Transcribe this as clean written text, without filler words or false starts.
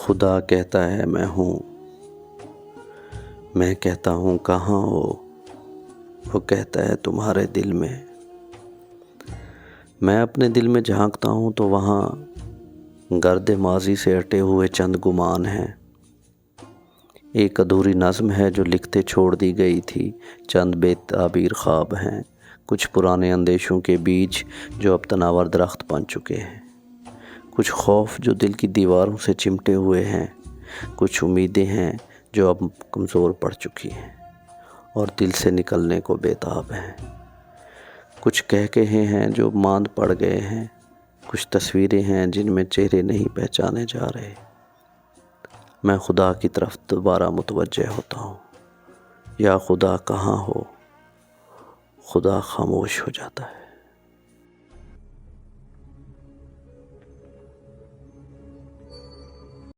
خدا کہتا ہے میں ہوں، میں کہتا ہوں کہاں ہو، وہ کہتا ہے تمہارے دل میں۔ میں اپنے دل میں جھانکتا ہوں تو وہاں گرد ماضی سے اٹے ہوئے چند گمان ہیں، ایک ادھوری نظم ہے جو لکھتے چھوڑ دی گئی تھی، چند بے تعبیر خواب ہیں، کچھ پرانے اندیشوں کے بیج جو اب تناور درخت بن چکے ہیں، کچھ خوف جو دل کی دیواروں سے چمٹے ہوئے ہیں، کچھ امیدیں ہیں جو اب کمزور پڑ چکی ہیں اور دل سے نکلنے کو بےتاب ہیں، کچھ کہے ہیں جو ماند پڑ گئے ہیں، کچھ تصویریں ہیں جن میں چہرے نہیں پہچانے جا رہے۔ میں خدا کی طرف دوبارہ متوجہ ہوتا ہوں، یا خدا کہاں ہو، خدا خاموش ہو جاتا ہے۔